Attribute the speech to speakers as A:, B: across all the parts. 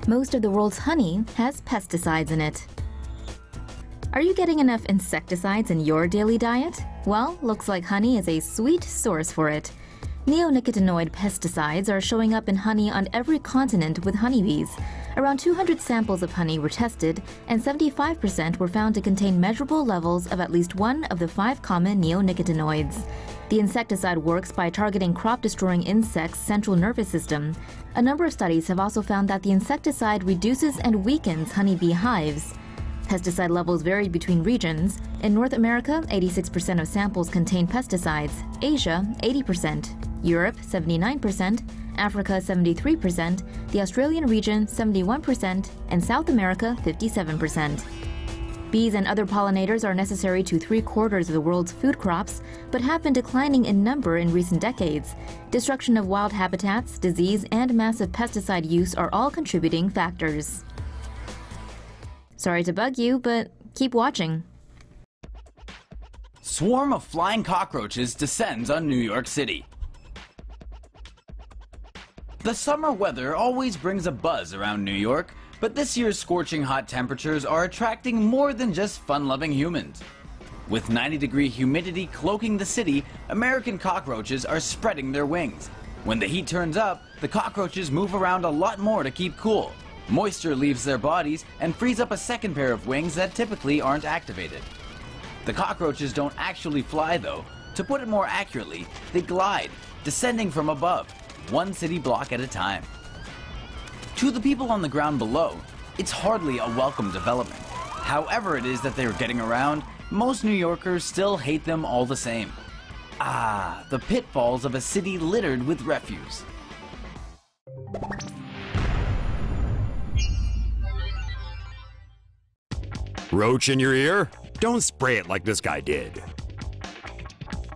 A: Most of the world's honey has pesticides in it. Are you getting enough insecticides in your daily diet? Well, looks like honey is a sweet source for it. Neonicotinoid pesticides are showing up in honey on every continent with honeybees. Around 200 samples of honey were tested, and 75% were found to contain measurable levels of at least one of the 5 common neonicotinoids. The insecticide works by targeting crop-destroying insects' central nervous system. A number of studies have also found that the insecticide reduces and weakens honeybee hives. Pesticide levels varied between regions. In North America, 86% of samples contain pesticides, Asia, 80%, Europe, 79%, Africa, 73%, the Australian region, 71%, and South America, 57%. Bees and other pollinators are necessary to 3/4 of the world's food crops, but have been declining in number in recent decades. Destruction of wild habitats, disease, and massive pesticide use are all contributing factors. Sorry to bug you, but keep watching.
B: Swarm of flying cockroaches descends on New York City. The summer weather always brings a buzz around New York, but this year's scorching hot temperatures are attracting more than just fun-loving humans. With 90-degree humidity cloaking the city, American cockroaches are spreading their wings. When the heat turns up, the cockroaches move around a lot more to keep cool. Moisture leaves their bodies and frees up a second pair of wings that typically aren't activated. The cockroaches don't actually fly though. To put it more accurately, they glide, descending from above, one city block at a time. To the people on the ground below, it's hardly a welcome development. However it is that they're getting around, most New Yorkers still hate them all the same. Ah, the pitfalls of a city littered with refuse.
C: Roach in your ear? Don't spray it like this guy did.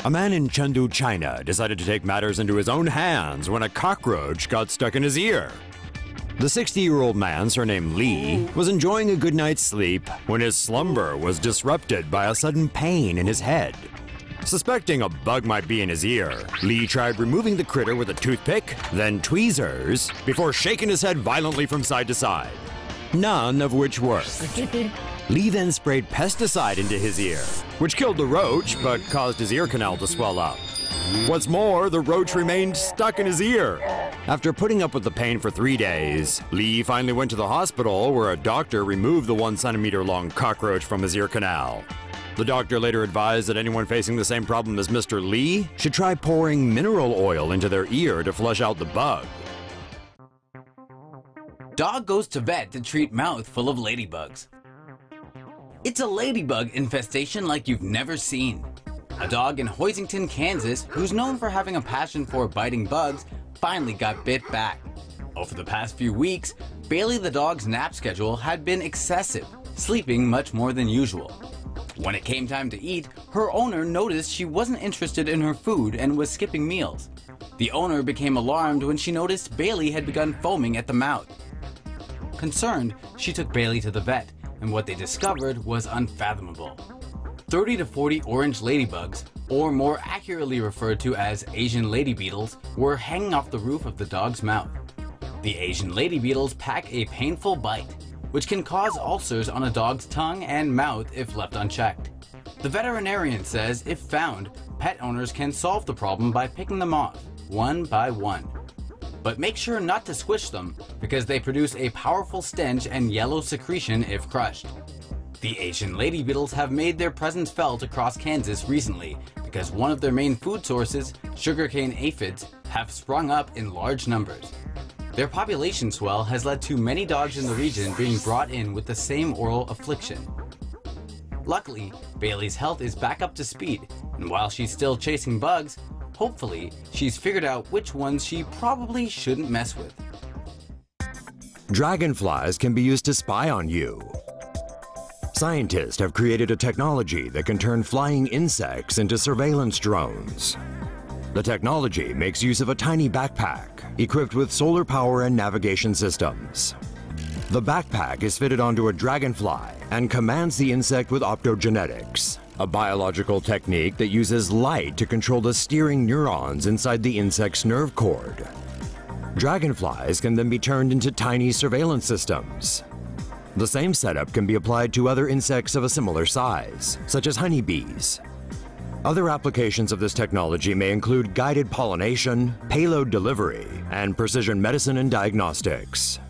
C: A man in Chengdu, China decided to take matters into his own hands when a cockroach got stuck in his ear. The 60-year-old man, surnamed Li, was enjoying a good night's sleep when his slumber was disrupted by a sudden pain in his head. Suspecting a bug might be in his ear, Li tried removing the critter with a toothpick, then tweezers, before shaking his head violently from side to side. None of which worked. Li then sprayed pesticide into his ear, which killed the roach but caused his ear canal to swell up. What's more, the roach remained stuck in his ear. After putting up with the pain for 3 days, Li finally went to the hospital where a doctor removed the 1-centimeter-long cockroach from his ear canal. The doctor later advised that anyone facing the same problem as Mr. Li should try pouring mineral oil into their ear to flush out the bug.
B: Dog goes to vet to treat mouth full of ladybugs. It's a ladybug infestation like you've never seen. A dog in Hoisington, Kansas, who's known for having a passion for biting bugs, finally got bit back. Over the past few weeks, Bailey the dog's nap schedule had been excessive, sleeping much more than usual. When it came time to eat, her owner noticed she wasn't interested in her food and was skipping meals. The owner became alarmed when she noticed Bailey had begun foaming at the mouth. Concerned, she took Bailey to the vet, and what they discovered was unfathomable. 30 to 40 orange ladybugs, or more accurately referred to as Asian lady beetles, were hanging off the roof of the dog's mouth. The Asian lady beetles pack a painful bite, which can cause ulcers on a dog's tongue and mouth if left unchecked. The veterinarian says if found, pet owners can solve the problem by picking them off, one by one. But make sure not to squish them, because they produce a powerful stench and yellow secretion if crushed. The Asian lady beetles have made their presence felt across Kansas recently because one of their main food sources, sugarcane aphids, have sprung up in large numbers. Their population swell has led to many dogs in the region being brought in with the same oral affliction. Luckily, Bailey's health is back up to speed, and while she's still chasing bugs, hopefully she's figured out which ones she probably shouldn't mess with.
C: Dragonflies can be used to spy on you. Scientists have created a technology that can turn flying insects into surveillance drones. The technology makes use of a tiny backpack equipped with solar power and navigation systems. The backpack is fitted onto a dragonfly and commands the insect with optogenetics, a biological technique that uses light to control the steering neurons inside the insect's nerve cord. Dragonflies can then be turned into tiny surveillance systems. The same setup can be applied to other insects of a similar size, such as honeybees. Other applications of this technology may include guided pollination, payload delivery, and precision medicine and diagnostics.